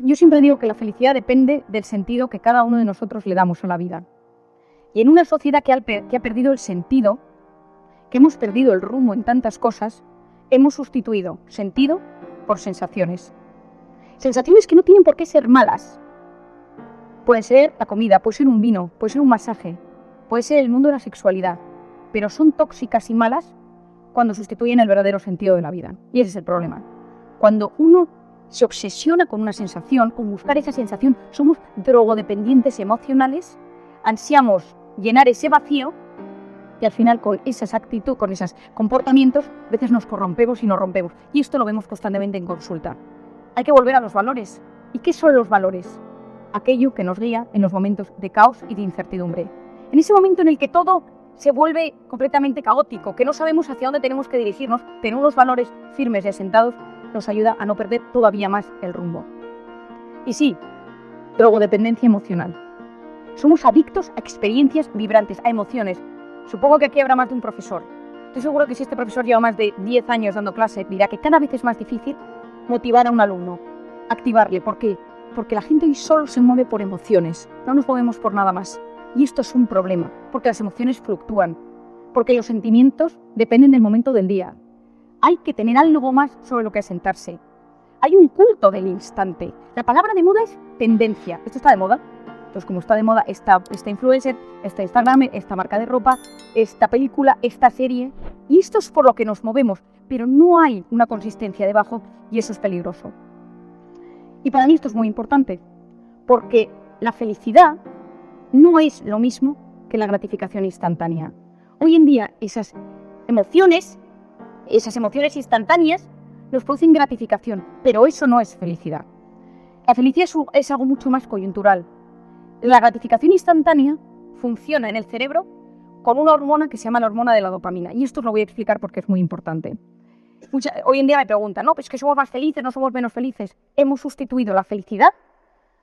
Yo siempre digo que la felicidad depende del sentido que cada uno de nosotros le damos a la vida. Y en una sociedad que ha perdido el sentido, que hemos perdido el rumbo en tantas cosas, hemos sustituido sentido por sensaciones. Sensaciones que no tienen por qué ser malas. Puede ser la comida, puede ser un vino, puede ser un masaje, puede ser el mundo de la sexualidad, pero son tóxicas y malas cuando sustituyen el verdadero sentido de la vida. Y ese es el problema. Cuando uno se obsesiona con una sensación, con buscar esa sensación, somos drogodependientes emocionales, ansiamos llenar ese vacío y al final con esas actitudes, con esos comportamientos, a veces nos corrompemos y nos rompemos. Y esto lo vemos constantemente en consulta. Hay que volver a los valores. ¿Y qué son los valores? Aquello que nos guía en los momentos de caos y de incertidumbre. En ese momento en el que todo se vuelve completamente caótico, que no sabemos hacia dónde tenemos que dirigirnos, tener unos valores firmes y asentados nos ayuda a no perder todavía más el rumbo. Y sí, drogodependencia emocional. Somos adictos a experiencias vibrantes, a emociones. Supongo que aquí habrá más de un profesor. Estoy seguro que si este profesor lleva más de 10 años dando clase, dirá que cada vez es más difícil motivar a un alumno, activarle. ¿Por qué? Porque la gente hoy solo se mueve por emociones, no nos movemos por nada más. Y esto es un problema, porque las emociones fluctúan, porque los sentimientos dependen del momento del día. Hay que tener algo más sobre lo que asentarse. Hay un culto del instante. La palabra de moda es tendencia. ¿Esto está de moda? Entonces, como está de moda esta influencer, esta Instagram, esta marca de ropa, esta película, esta serie. Y esto es por lo que nos movemos, pero no hay una consistencia debajo y eso es peligroso. Y para mí esto es muy importante, porque la felicidad no es lo mismo que la gratificación instantánea. Hoy en día esas emociones instantáneas nos producen gratificación, pero eso no es felicidad. La felicidad es algo mucho más coyuntural. La gratificación instantánea funciona en el cerebro con una hormona que se llama la hormona de la dopamina. Y esto os lo voy a explicar porque es muy importante. Hoy en día me preguntan, ¿no? Pues que somos más felices, no somos menos felices. Hemos sustituido la felicidad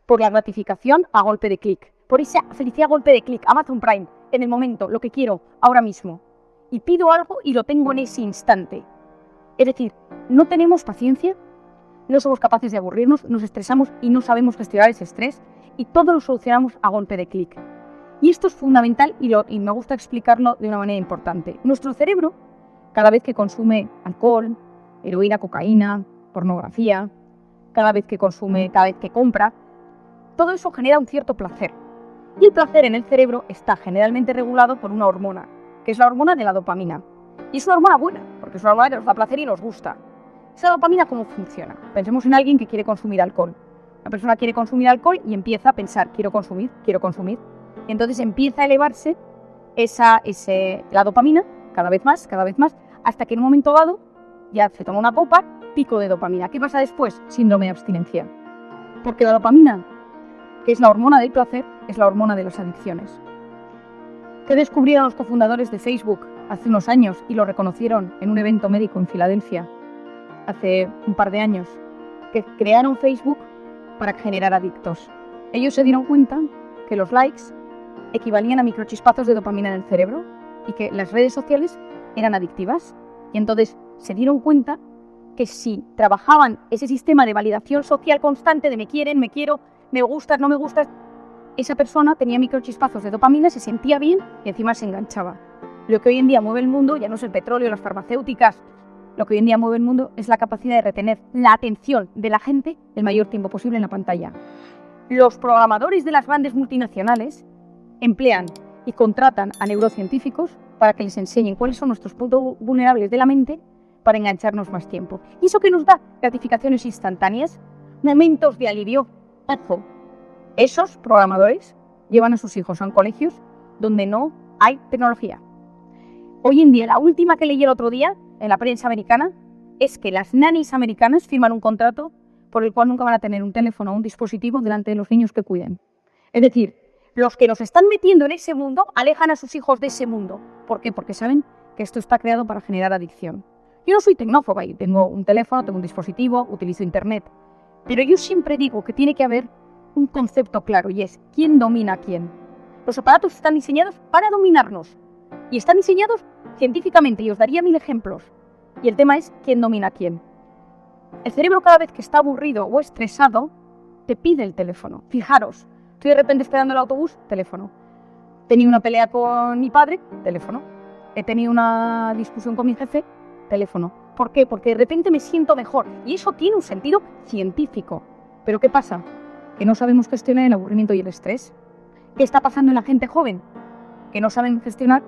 por la gratificación a golpe de clic. Por esa felicidad a golpe de clic, Amazon Prime, en el momento, lo que quiero, ahora mismo. Y pido algo y lo tengo en ese instante. Es decir, no tenemos paciencia, no somos capaces de aburrirnos, nos estresamos y no sabemos gestionar ese estrés y todo lo solucionamos a golpe de clic. Y esto es fundamental y me gusta explicarlo de una manera importante. Nuestro cerebro, cada vez que consume alcohol, heroína, cocaína, pornografía, cada vez que compra, todo eso genera un cierto placer. Y el placer en el cerebro está generalmente regulado por una hormona, que es la hormona de la dopamina. Y es una hormona buena, porque es una hormona que nos da placer y nos gusta. ¿Esa dopamina cómo funciona? Pensemos en alguien que quiere consumir alcohol. La persona quiere consumir alcohol y empieza a pensar, quiero consumir. Y entonces empieza a elevarse la dopamina cada vez más, hasta que en un momento dado ya se toma una copa, pico de dopamina. ¿Qué pasa después? Síndrome de abstinencia. Porque la dopamina, que es la hormona del placer, es la hormona de las adicciones. ¿Qué descubrieron los cofundadores de Facebook hace unos años y lo reconocieron en un evento médico en Filadelfia hace un par de años? Que crearon Facebook para generar adictos. Ellos se dieron cuenta que los likes equivalían a microchispazos de dopamina en el cerebro y que las redes sociales eran adictivas. Y entonces se dieron cuenta que si trabajaban ese sistema de validación social constante de me quieren, me quiero, me gustas, no me gustas, esa persona tenía microchispazos de dopamina, se sentía bien y encima se enganchaba. Lo que hoy en día mueve el mundo ya no es el petróleo, las farmacéuticas. Lo que hoy en día mueve el mundo es la capacidad de retener la atención de la gente el mayor tiempo posible en la pantalla. Los programadores de las grandes multinacionales emplean y contratan a neurocientíficos para que les enseñen cuáles son nuestros puntos vulnerables de la mente para engancharnos más tiempo. ¿Y eso qué nos da? Gratificaciones instantáneas, momentos de alivio. Ojo, esos programadores llevan a sus hijos a colegios donde no hay tecnología. Hoy en día, la última que leí el otro día en la prensa americana es que las nannies americanas firman un contrato por el cual nunca van a tener un teléfono o un dispositivo delante de los niños que cuiden. Es decir, los que nos están metiendo en ese mundo alejan a sus hijos de ese mundo. ¿Por qué? Porque saben que esto está creado para generar adicción. Yo no soy tecnófoba y tengo un teléfono, tengo un dispositivo, utilizo internet. Pero yo siempre digo que tiene que haber un concepto claro y es ¿quién domina a quién? Los aparatos están diseñados para dominarnos y están diseñados científicamente y os daría 1000 ejemplos. Y el tema es ¿quién domina a quién? El cerebro cada vez que está aburrido o estresado te pide el teléfono. Fijaros, estoy de repente esperando el autobús, teléfono. He tenido una pelea con mi padre, teléfono. He tenido una discusión con mi jefe, teléfono. ¿Por qué? Porque de repente me siento mejor. Y eso tiene un sentido científico. ¿Pero qué pasa? Que no sabemos gestionar el aburrimiento y el estrés. ¿Qué está pasando en la gente joven? Que no saben gestionar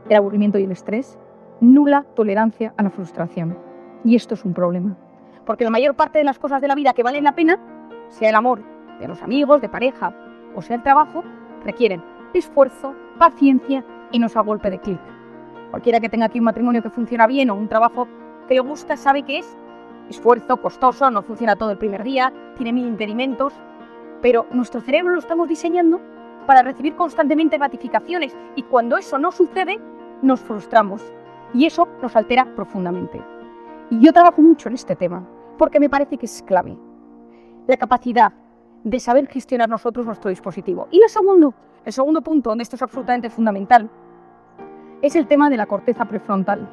el aburrimiento y el estrés. Nula tolerancia a la frustración. Y esto es un problema. Porque la mayor parte de las cosas de la vida que valen la pena, sea el amor de los amigos, de pareja, o sea el trabajo, requieren esfuerzo, paciencia y no es a golpe de clic. Cualquiera que tenga aquí un matrimonio que funciona bien o un trabajo que le gusta sabe que es esfuerzo, costoso, no funciona todo el primer día, tiene 1000 impedimentos, pero nuestro cerebro lo estamos diseñando para recibir constantemente gratificaciones y cuando eso no sucede, nos frustramos y eso nos altera profundamente. Y yo trabajo mucho en este tema porque me parece que es clave. La capacidad de saber gestionar nosotros nuestro dispositivo. Y el segundo punto, donde esto es absolutamente fundamental, es el tema de la corteza prefrontal.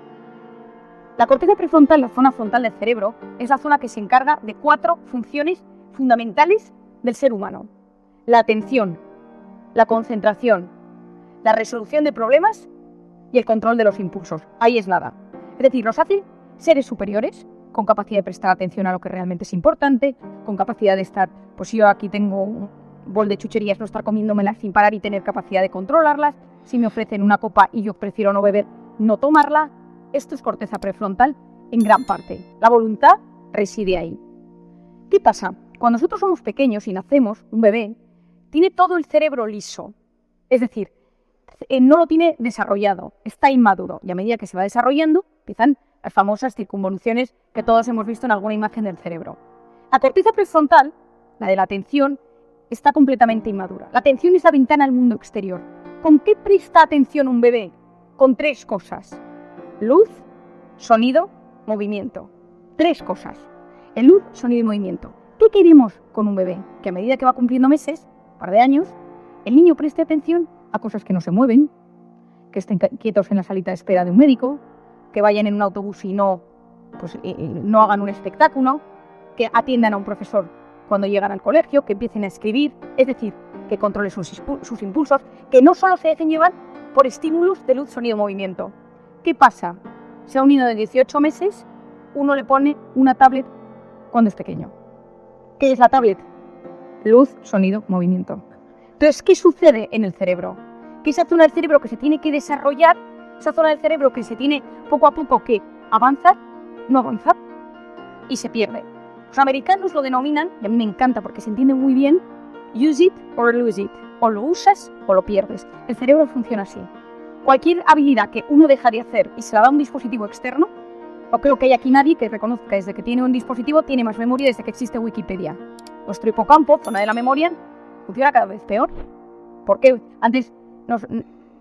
La corteza prefrontal, la zona frontal del cerebro, es la zona que se encarga de 4 funciones fundamentales del ser humano. La atención, la concentración, la resolución de problemas y el control de los impulsos. Ahí es nada. Es decir, nos hace seres superiores, con capacidad de prestar atención a lo que realmente es importante, con capacidad de estar, pues si yo aquí tengo un bol de chucherías, no estar comiéndomelas sin parar y tener capacidad de controlarlas. Si me ofrecen una copa y yo prefiero no beber, no tomarla. Esto es corteza prefrontal en gran parte. La voluntad reside ahí. ¿Qué pasa? Cuando nosotros somos pequeños y nacemos, un bebé tiene todo el cerebro liso. Es decir, no lo tiene desarrollado, está inmaduro. Y a medida que se va desarrollando, empiezan las famosas circunvoluciones que todos hemos visto en alguna imagen del cerebro. La corteza prefrontal, la de la atención, está completamente inmadura. La atención es la ventana al mundo exterior. ¿Con qué presta atención un bebé? Con 3 cosas. Luz, sonido, movimiento. 3 cosas. El luz, sonido y movimiento. ¿Qué queremos con un bebé? Que a medida que va cumpliendo meses, un par de años, el niño preste atención a cosas que no se mueven, que estén quietos en la salita de espera de un médico, que vayan en un autobús y no hagan un espectáculo, que atiendan a un profesor cuando llegan al colegio, que empiecen a escribir, es decir, que controlen sus impulsos, que no solo se dejen llevar por estímulos de luz, sonido, movimiento. ¿Qué pasa? Si a un niño de 18 meses uno le pone una tablet cuando es pequeño. ¿Qué es la tablet? Luz, sonido, movimiento. Entonces, ¿qué sucede en el cerebro? Que esa zona del cerebro que se tiene que desarrollar, esa zona del cerebro que se tiene poco a poco que avanzar, no avanza y se pierde. Los americanos lo denominan, y a mí me encanta porque se entiende muy bien, use it or lose it. O lo usas o lo pierdes. El cerebro funciona así. Cualquier habilidad que uno deja de hacer y se la da a un dispositivo externo, no creo que haya aquí nadie que reconozca desde que tiene un dispositivo tiene más memoria desde que existe Wikipedia. Nuestro hipocampo, zona de la memoria, funciona cada vez peor. ¿Por qué? Antes,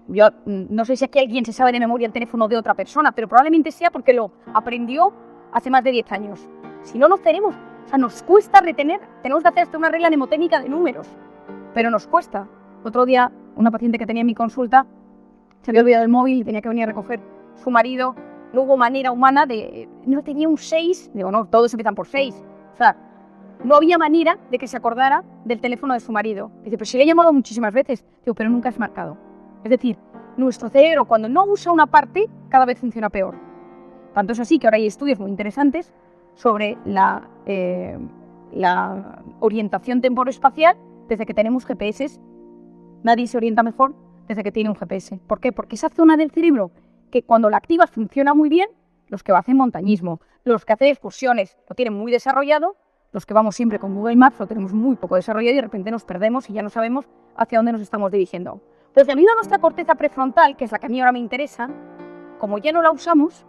yo no sé si aquí alguien se sabe de memoria el teléfono de otra persona, pero probablemente sea porque lo aprendió hace más de 10 años. Si no, nos tenemos, nos cuesta retener, tenemos que hacer hasta una regla mnemotécnica de números, pero nos cuesta. Otro día, una paciente que tenía en mi consulta se había olvidado el móvil y tenía que venir a recoger su marido. No hubo manera humana no tenía un 6, digo, no, todos empiezan por 6. O sea, no había manera de que se acordara del teléfono de su marido. Dice, pero si le he llamado muchísimas veces. Digo, pero nunca has marcado. Es decir, nuestro cerebro cuando no usa una parte, cada vez funciona peor. Tanto es así que ahora hay estudios muy interesantes sobre la orientación temporoespacial desde que tenemos GPS. Nadie se orienta mejor desde que tiene un GPS. ¿Por qué? Porque esa zona del cerebro que cuando la activas funciona muy bien, los que hacen montañismo, los que hacen excursiones lo tienen muy desarrollado, los que vamos siempre con Google Maps lo tenemos muy poco desarrollado y de repente nos perdemos y ya no sabemos hacia dónde nos estamos dirigiendo. Entonces, debido a nuestra corteza prefrontal, que es la que a mí ahora me interesa, como ya no la usamos,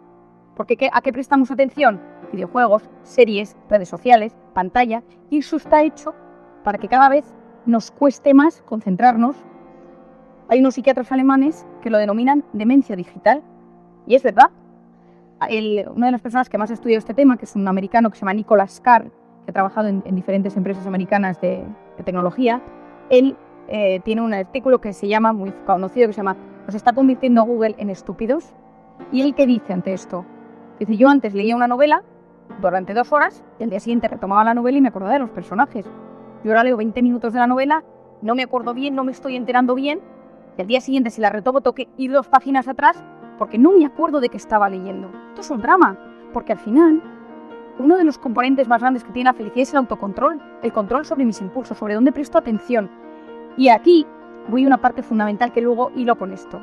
porque ¿a qué prestamos atención? Videojuegos, series, redes sociales, pantalla, y eso está hecho para que cada vez nos cueste más concentrarnos. Hay unos psiquiatras alemanes que lo denominan demencia digital, y es verdad. Una de las personas que más ha estudiado este tema, que es un americano que se llama Nicholas Carr, que ha trabajado en diferentes empresas americanas de tecnología, él tiene un artículo que se llama, muy conocido, que se llama ¿Nos está convirtiendo Google en estúpidos? ¿Y él qué dice ante esto? Dice, yo antes leía una novela durante 2 horas y al día siguiente retomaba la novela y me acordaba de los personajes. Yo ahora leo 20 minutos de la novela, no me acuerdo bien, no me estoy enterando bien, y al día siguiente, si la retomo, tengo que ir 2 páginas atrás porque no me acuerdo de qué estaba leyendo. Esto es un drama, porque al final, uno de los componentes más grandes que tiene la felicidad es el autocontrol, el control sobre mis impulsos, sobre dónde presto atención. Y aquí voy a una parte fundamental que luego hilo con esto.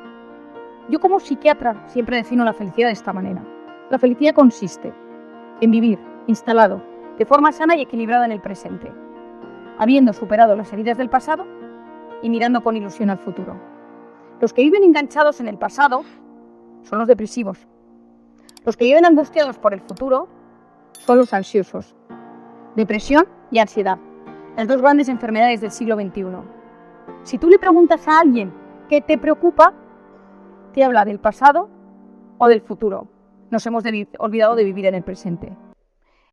Yo como psiquiatra siempre defino la felicidad de esta manera. La felicidad consiste en vivir instalado de forma sana y equilibrada en el presente, habiendo superado las heridas del pasado y mirando con ilusión al futuro. Los que viven enganchados en el pasado son los depresivos. Los que viven angustiados por el futuro son los ansiosos. Depresión y ansiedad, las 2 grandes enfermedades del siglo XXI. Si tú le preguntas a alguien qué te preocupa, te habla del pasado o del futuro. Nos hemos olvidado de vivir en el presente.